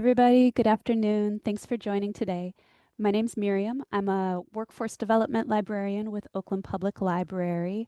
everybody. Good afternoon. Thanks for joining today. My name's Miriam. I'm a workforce development librarian with Oakland Public Library.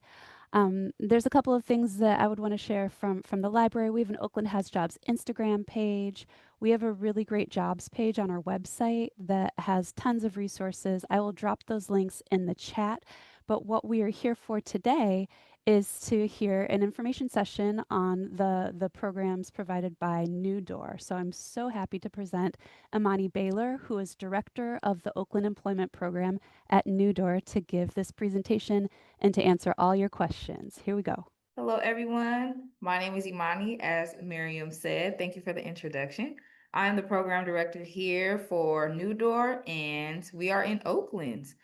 There's a couple of things that I would want to share from the library. We have an Oakland Has Jobs Instagram page. We have a really great jobs page on our website that has tons of resources. I will drop those links in the chat. But what we are here for today is to hear an information session on the programs provided by New Door. So I'm so happy to present Imani Baylor, who is director of the Oakland Employment Program at New Door, to give this presentation and to answer all your questions. Here we go. Hello, everyone. My name is Imani, as Miriam said. Thank you for the introduction. I'm the program director here for New Door, and we are in Oakland.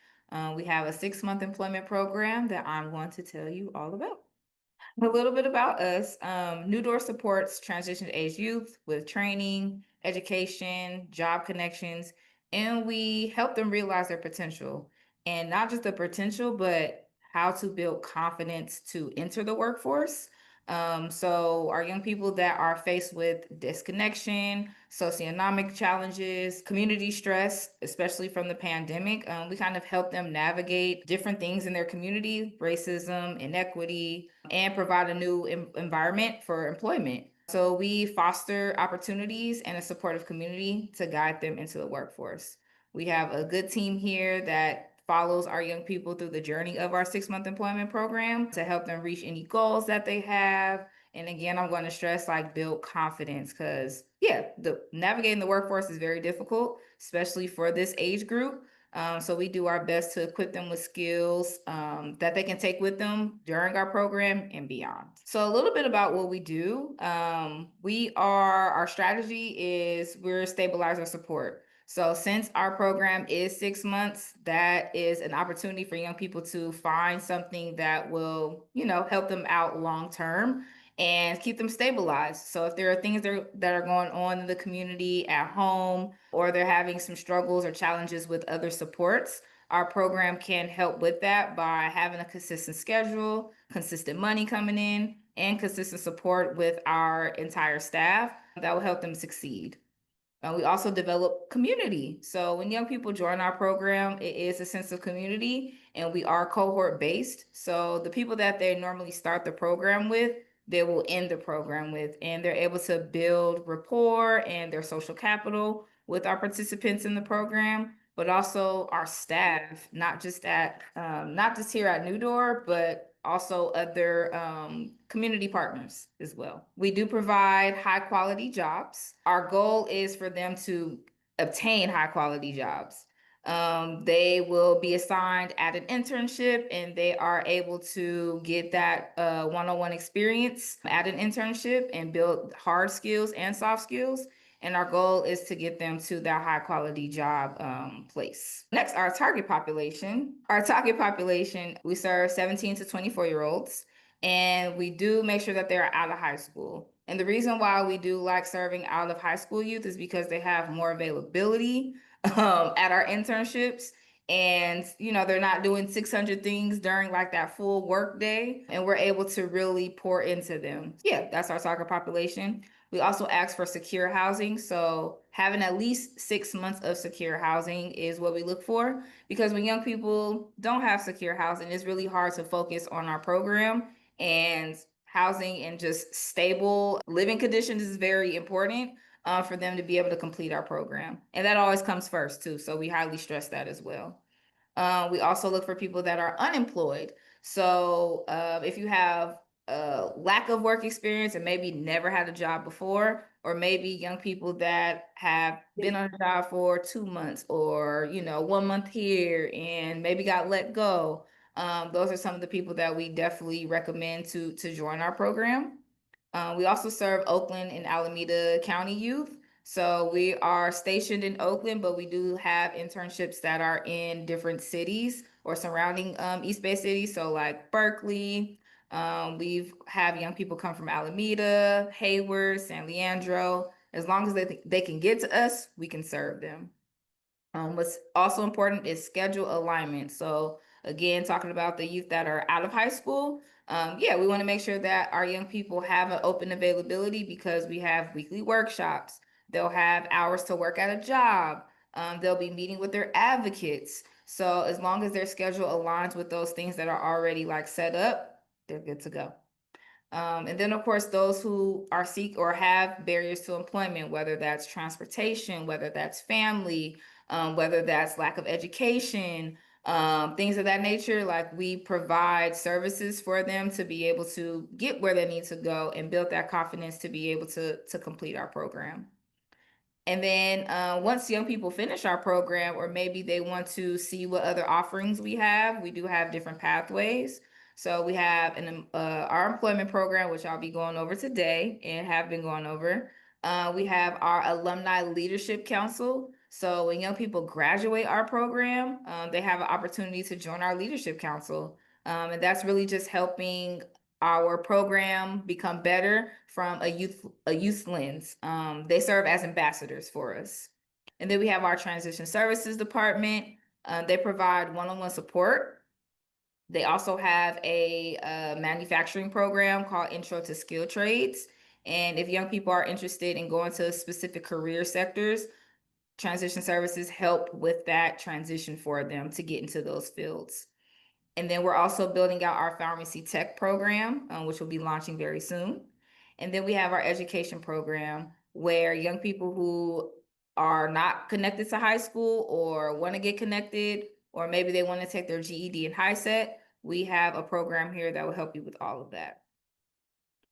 We have a 6-month employment program that I'm going to tell you all about. A little bit about us. New Door supports transition age youth with training, education, job connections, and we help them realize their potential. And not just the potential, but how to build confidence to enter the workforce. So our young people that are faced with disconnection, socioeconomic challenges, community stress, especially from the pandemic, we kind of help them navigate different things in their community, racism, inequity, and provide a new environment for employment. So we foster opportunities and a supportive community to guide them into the workforce. We have a good team here that follows our young people through the journey of our 6-month employment program to help them reach any goals that they have. And again, I'm going to stress like build confidence because the navigating the workforce is very difficult, especially for this age group. So we do our best to equip them with skills that they can take with them during our program and beyond. So a little bit about what we do. Our strategy is we're stabilizer support. So since our program is 6 months, that is an opportunity for young people to find something that will, help them out long term and keep them stabilized. So if there are things that are going on in the community at home, or they're having some struggles or challenges with other supports, our program can help with that by having a consistent schedule, consistent money coming in, and consistent support with our entire staff that will help them succeed. We also develop community. So when young people join our program, it is a sense of community, and we are cohort based. So the people that they normally start the program with, they will end the program with, and they're able to build rapport and their social capital with our participants in the program, but also our staff, not just here at New Door, but also other community partners as well. We do provide high quality jobs. Our goal is for them to obtain high quality jobs. They will be assigned at an internship, and they are able to get that one-on-one experience at an internship and build hard skills and soft skills. And our goal is to get them to that high quality job place. Next, our target population. Our target population, we serve 17 to 24-year-olds, and we do make sure that they're out of high school. And the reason why we do like serving out of high school youth is because they have more availability at our internships. And, they're not doing 600 things during like that full work day, and we're able to really pour into them. Yeah, that's our target population. We also ask for secure housing. So having at least 6 months of secure housing is what we look for, because when young people don't have secure housing, it's really hard to focus on our program. And housing and just stable living conditions is very important for them to be able to complete our program. And that always comes first too. So we highly stress that as well. We also look for people that are unemployed. So if you have a lack of work experience and maybe never had a job before, or maybe young people that have been on a job for 2 months, or 1 month here and maybe got let go. Those are some of the people that we definitely recommend to join our program. We also serve Oakland and Alameda County youth. So we are stationed in Oakland, but we do have internships that are in different cities or surrounding East Bay cities. So like Berkeley, we've have young people come from Alameda, Hayward, San Leandro. As long as they can get to us, we can serve them. What's also important is schedule alignment. So again, talking about the youth that are out of high school, we want to make sure that our young people have an open availability, because we have weekly workshops. They'll have hours to work at a job. They'll be meeting with their advocates. So as long as their schedule aligns with those things that are already like set up, they're good to go. And then, of course, those who are seek or have barriers to employment, whether that's transportation, whether that's family, whether that's lack of education, things of that nature, like we provide services for them to be able to get where they need to go and build that confidence to be able to complete our program. And then once young people finish our program, or maybe they want to see what other offerings we do have different pathways. So we have our employment program, which I'll be going over today and have been going over. We have our Alumni Leadership Council. So when young people graduate our program, they have an opportunity to join our Leadership Council. And that's really just helping our program become better from a youth lens. They serve as ambassadors for us. And then we have our transition services department. They provide one-on-one support. They also have a manufacturing program called Intro to Skill Trades. And if young people are interested in going to specific career sectors, transition services help with that transition for them to get into those fields. And then we're also building out our pharmacy tech program, which will be launching very soon. And then we have our education program where young people who are not connected to high school or want to get connected, or maybe they want to take their GED and high set, we have a program here that will help you with all of that.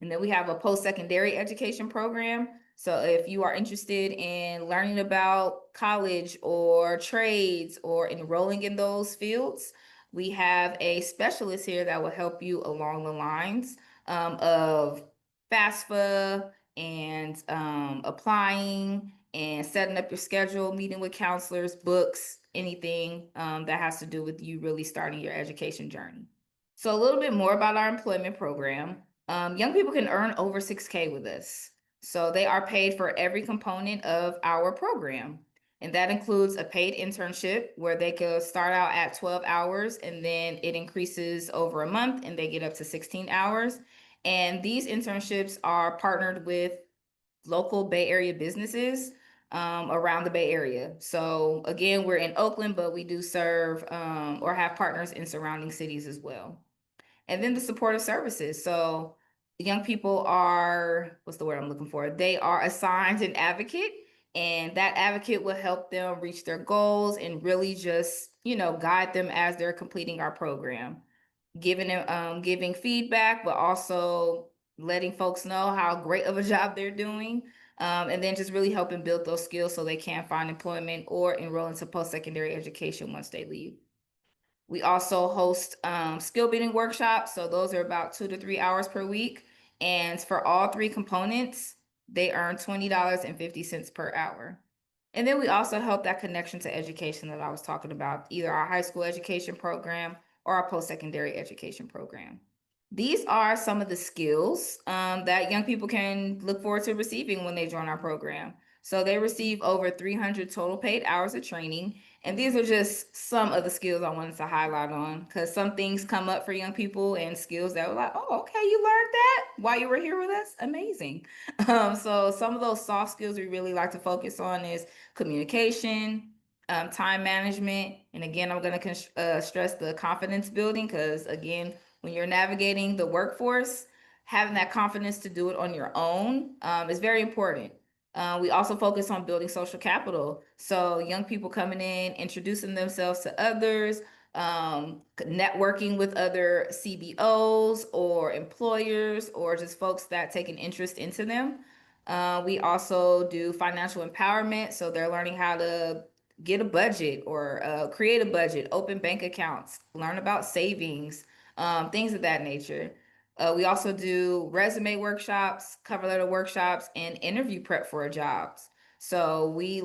And then we have a post-secondary education program. So if you are interested in learning about college or trades or enrolling in those fields, we have a specialist here that will help you along the lines of FAFSA and applying and setting up your schedule, meeting with counselors, books, anything that has to do with you really starting your education journey. So a little bit more about our employment program. Young people can earn over 6K with us. So they are paid for every component of our program. And that includes a paid internship where they could start out at 12 hours and then it increases over a month and they get up to 16 hours. And these internships are partnered with local Bay Area businesses around the Bay Area. So again, we're in Oakland, but we do serve or have partners in surrounding cities as well. And then the supportive services. So young people are, what's the word I'm looking for? They are assigned an advocate, and that advocate will help them reach their goals and really just, guide them as they're completing our program, giving them, giving feedback, but also letting folks know how great of a job they're doing. And then just really helping build those skills so they can find employment or enroll into post-secondary education once they leave. We also host skill building workshops. So those are about 2 to 3 hours per week. And for all three components, they earn $20.50 per hour. And then we also help that connection to education that I was talking about, either our high school education program or our post-secondary education program. These are some of the skills that young people can look forward to receiving when they join our program. So they receive over 300 total paid hours of training. And these are just some of the skills I wanted to highlight on because some things come up for young people and skills that were like, oh, okay, you learned that while you were here with us. Amazing. So some of those soft skills we really like to focus on is communication, time management. And again, I'm going to stress the confidence building because, again, when you're navigating the workforce, having that confidence to do it on your own is very important. We also focus on building social capital. So young people coming in, introducing themselves to others, networking with other CBOs or employers or just folks that take an interest into them. We also do financial empowerment. So they're learning how to get a budget or create a budget, open bank accounts, learn about savings, things of that nature. We also do resume workshops, cover letter workshops, and interview prep for jobs. So we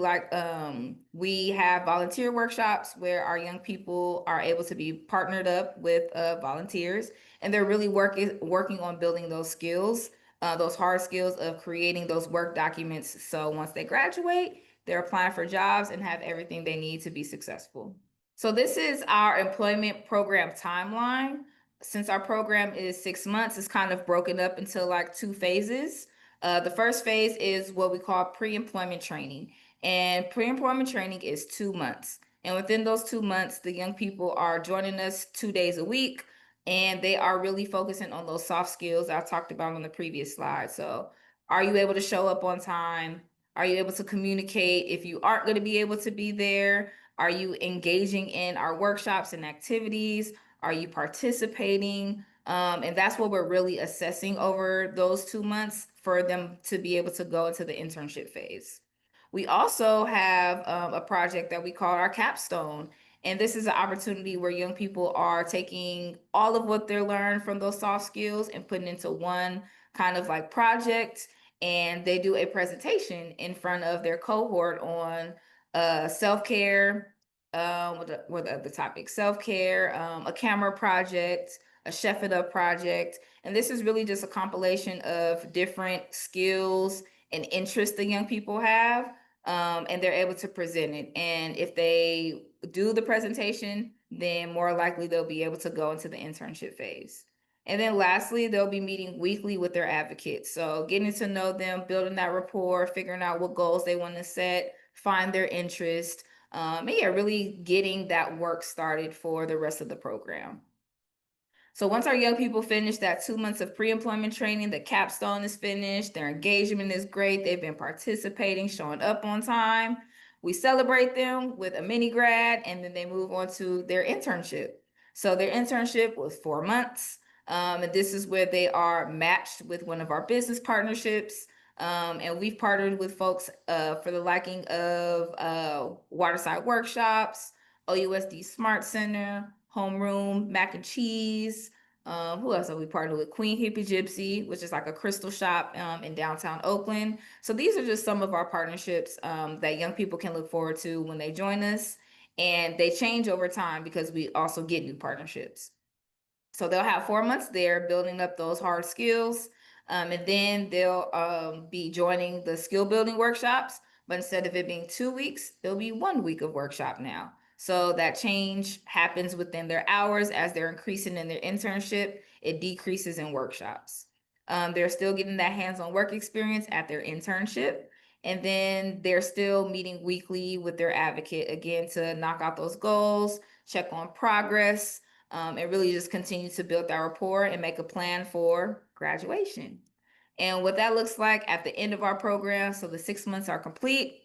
have volunteer workshops where our young people are able to be partnered up with volunteers, and they're really working on building those skills, those hard skills of creating those work documents. So once they graduate, they're applying for jobs and have everything they need to be successful. So this is our employment program timeline. Since our program is 6 months, it's kind of broken up into like two phases. The first phase is what we call pre-employment training. And pre-employment training is 2 months. And within those 2 months, the young people are joining us 2 days a week, and they are really focusing on those soft skills I talked about on the previous slide. So, are you able to show up on time? Are you able to communicate if you aren't going to be able to be there? Are you engaging in our workshops and activities? Are you participating? And that's what we're really assessing over those 2 months for them to be able to go into the internship phase. We also have a project that we call our capstone. And this is an opportunity where young people are taking all of what they're learned from those soft skills and putting into one kind of like project. And they do a presentation in front of their cohort on self care, what are the topics? Self care, a camera project, a chef it up project. And this is really just a compilation of different skills and interests the young people have. And they're able to present it. And if they do the presentation, then more likely they'll be able to go into the internship phase. And then lastly, they'll be meeting weekly with their advocates. So getting to know them, building that rapport, figuring out what goals they want to set, find their interest, and yeah, really getting that work started for the rest of the program. So once our young people finish that 2 months of pre-employment training, the capstone is finished, their engagement is great, they've been participating, showing up on time. We celebrate them with a mini grad, and then they move on to their internship. So their internship was 4 months. And this is where they are matched with one of our business partnerships. And we've partnered with folks for the liking of Waterside Workshops, OUSD Smart Center, Homeroom, Mac and Cheese. Who else have we partnered with? Queen Hippie Gypsy, which is like a crystal shop in downtown Oakland. So these are just some of our partnerships that young people can look forward to when they join us. And they change over time because we also get new partnerships. So they'll have 4 months there building up those hard skills. And then they'll be joining the skill building workshops. But instead of it being 2 weeks, there'll be 1 week of workshop now. So that change happens within their hours as they're increasing in their internship, it decreases in workshops. They're still getting that hands on work experience at their internship. And then they're still meeting weekly with their advocate again to knock out those goals, check on progress, and really just continue to build that rapport and make a plan for graduation. And what that looks like at the end of our program, so the 6 months are complete.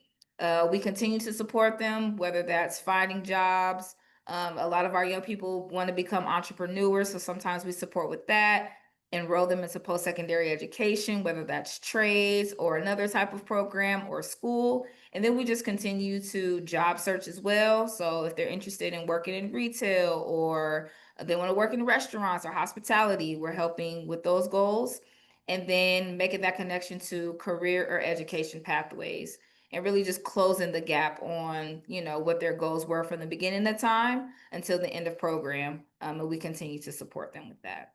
We continue to support them, whether that's finding jobs. A lot of our young people want to become entrepreneurs, so sometimes we support with that. Enroll them into post secondary education, whether that's trades or another type of program or school. And then we just continue to job search as well. So if they're interested in working in retail or they want to work in restaurants or hospitality, we're helping with those goals. And then making that connection to career or education pathways and really just closing the gap on, what their goals were from the beginning of time until the end of program. And we continue to support them with that.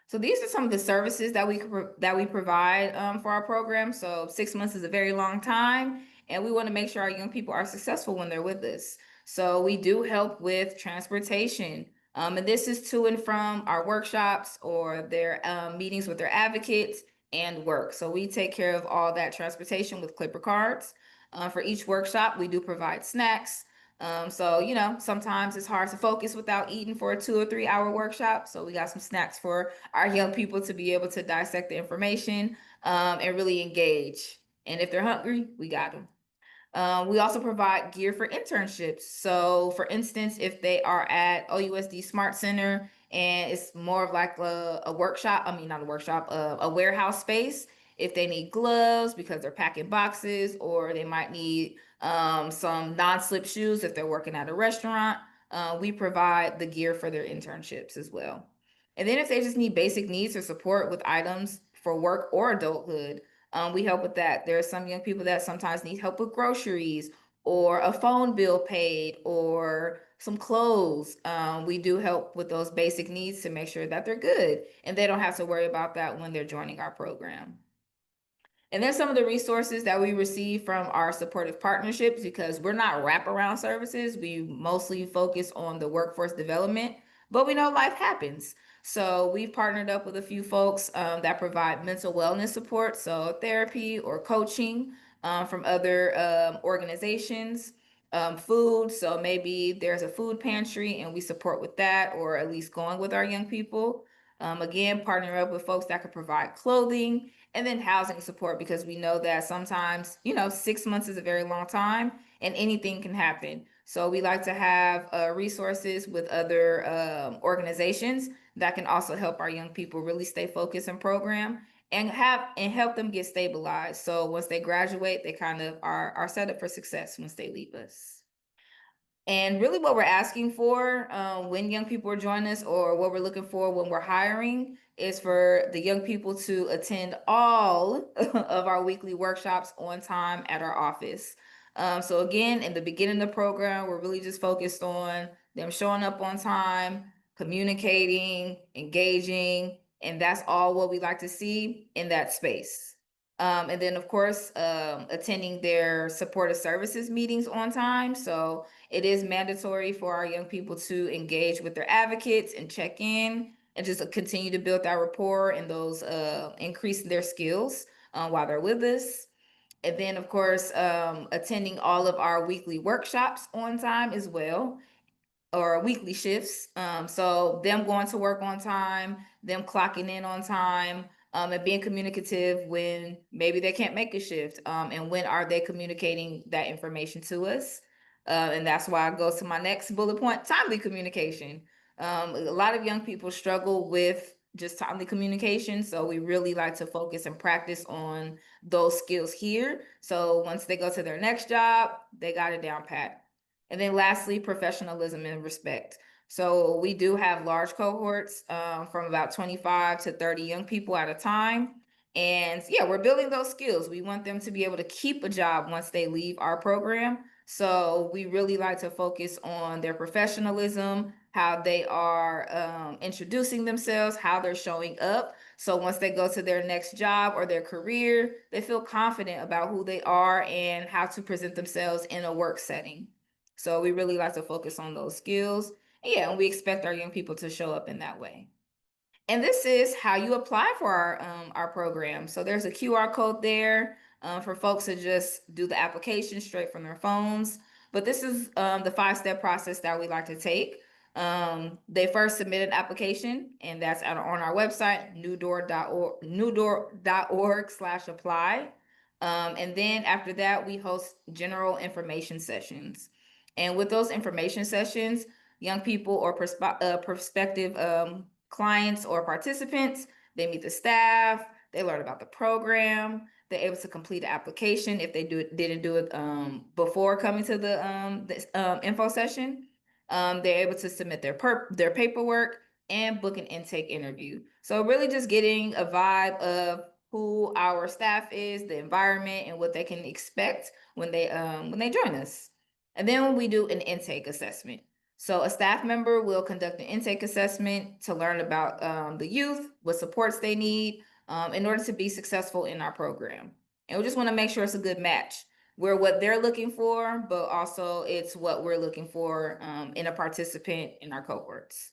So these are some of the services that we provide for our program. So 6 months is a very long time, and we want to make sure our young people are successful when they're with us. So we do help with transportation, and this is to and from our workshops or their meetings with their advocates and work. So we take care of all that transportation with Clipper cards. For each workshop, we do provide snacks. So, sometimes it's hard to focus without eating for a 2 or 3 hour workshop. So we got some snacks for our young people to be able to dissect the information and really engage. And if they're hungry, we got them. We also provide gear for internships. So, for instance, if they are at OUSD Smart Center and it's more of like a workshop, I mean, not a workshop, a warehouse space, if they need gloves because they're packing boxes, or they might need some non slip shoes if they're working at a restaurant, we provide the gear for their internships as well. And then if they just need basic needs or support with items for work or adulthood, we help with that. There are some young people that sometimes need help with groceries or a phone bill paid or some clothes. We do help with those basic needs to make sure that they're good and they don't have to worry about that when they're joining our program. And then some of the resources that we receive from our supportive partnerships, because we're not wraparound services, we mostly focus on the workforce development, but we know life happens. So we've partnered up with a few folks that provide mental wellness support, so therapy or coaching from other organizations. Food, so maybe there's a food pantry and we support with that, or at least going with our young people. Again, partner up with folks that could provide clothing and then housing support, because we know that sometimes, 6 months is a very long time and anything can happen. So we like to have resources with other organizations that can also help our young people really stay focused and program and help them get stabilized. So once they graduate, they kind of are set up for success once they leave us. And really, what we're asking for when young people are joining us, or what we're looking for when we're hiring, is for the young people to attend all of our weekly workshops on time at our office. So, again, in the beginning of the program, we're really just focused on them showing up on time, communicating, engaging, and that's all what we like to see in that space. And then, of course, attending their supportive services meetings on time. So, it is mandatory for our young people to engage with their advocates and check in and just continue to build that rapport and those increase their skills while they're with us. And then, of course, attending all of our weekly workshops on time as well, or weekly shifts. So them going to work on time, them clocking in on time, and being communicative when maybe they can't make a shift, and when are they communicating that information to us. And that's why I go to my next bullet point: timely communication. A lot of young people struggle with just timely communication, so we really like to focus and practice on those skills here. So once they go to their next job, they got it down pat. And then lastly, professionalism and respect. So we do have large cohorts from about 25 to 30 young people at a time. And yeah, we're building those skills. We want them to be able to keep a job once they leave our program. So we really like to focus on their professionalism, how they are introducing themselves, how they're showing up. So once they go to their next job or their career, they feel confident about who they are and how to present themselves in a work setting. So we really like to focus on those skills. Yeah, and we expect our young people to show up in that way. And this is how you apply for our program. So there's a QR code there for folks to just do the application straight from their phones. But this is the 5-step process that we like to take. They first submit an application, and that's on our website, newdoor.org/apply. And then after that, we host general information sessions. And with those information sessions, young people or prospective clients or participants, they meet the staff, they learn about the program, they're able to complete the application if they didn't do it before coming to the info session. They're able to submit their paperwork and book an intake interview. So really just getting a vibe of who our staff is, the environment, and what they can expect when they join us. And then we do an intake assessment. So a staff member will conduct an intake assessment to learn about the youth, what supports they need in order to be successful in our program. And we just want to make sure it's a good match. We're what they're looking for, but also it's what we're looking for in a participant in our cohorts.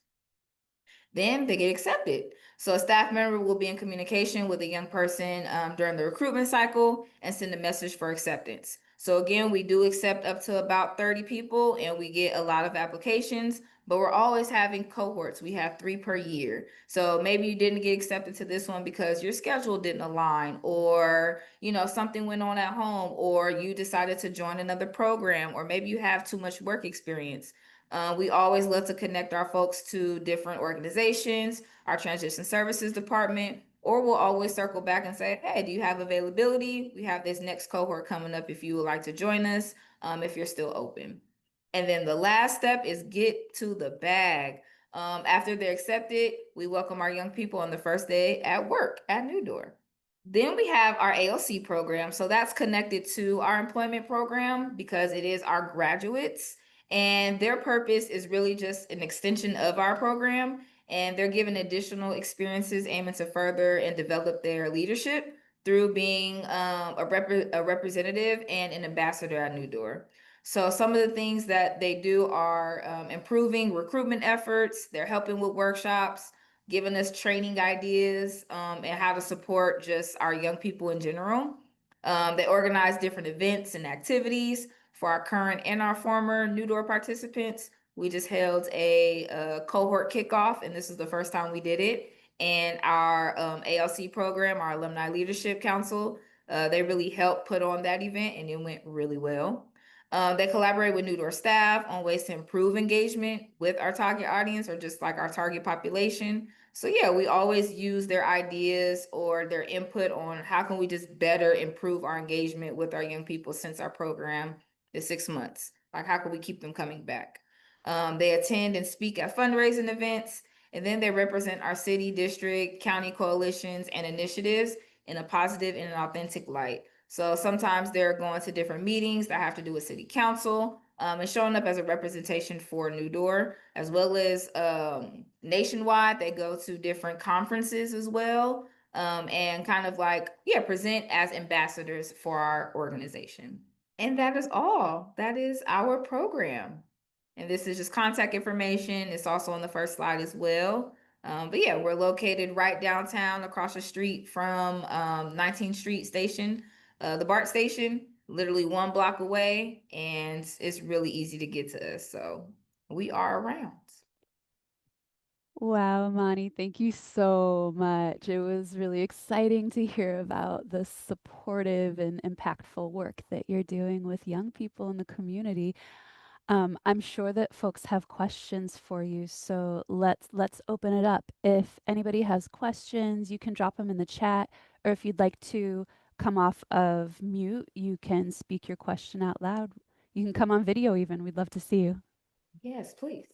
Then they get accepted. So a staff member will be in communication with a young person during the recruitment cycle and send a message for acceptance. So again, we do accept up to about 30 people and we get a lot of applications, but we're always having cohorts. We have 3 per year. So maybe you didn't get accepted to this one because your schedule didn't align, or something went on at home, or you decided to join another program, or maybe you have too much work experience. We always love to connect our folks to different organizations, our transition services department, or we'll always circle back and say, hey, do you have availability? We have this next cohort coming up if you would like to join us, if you're still open. And then the last step is get to the bag. After they're accepted, we welcome our young people on the first day at work at New Door. Then we have our ALC program. So that's connected to our employment program because it is our graduates. And their purpose is really just an extension of our program. And they're given additional experiences aiming to further and develop their leadership through being a representative and an ambassador at New Door. So some of the things that they do are improving recruitment efforts. They're helping with workshops, giving us training ideas and how to support just our young people in general. They organize different events and activities for our current and our former New Door participants. We just held a cohort kickoff, and this is the first time we did it. And our ALC program, our Alumni Leadership Council, they really helped put on that event, and it went really well. They collaborate with New Door staff on ways to improve engagement with our target audience or just like our target population. So yeah, we always use their ideas or their input on how can we just better improve our engagement with our young people since our program is 6 months. Like how can we keep them coming back? They attend and speak at fundraising events, and then they represent our city, district, county coalitions, and initiatives in a positive and an authentic light. So sometimes they're going to different meetings that have to do with city council and showing up as a representation for New Door, as well as nationwide. They go to different conferences as well and kind of like, yeah, present as ambassadors for our organization. And that is all. That is our program. And this is just contact information. It's also on the first slide as well. But yeah, we're located right downtown across the street from 19th Street Station, the BART station, literally 1 block away. And it's really easy to get to us. So we are around. Wow, Amani, thank you so much. It was really exciting to hear about the supportive and impactful work that you're doing with young people in the community. I'm sure that folks have questions for you, so let's open it up. If anybody has questions, you can drop them in the chat, or if you'd like to come off of mute, you can speak your question out loud. You can come on video even. We'd love to see you. Yes, please.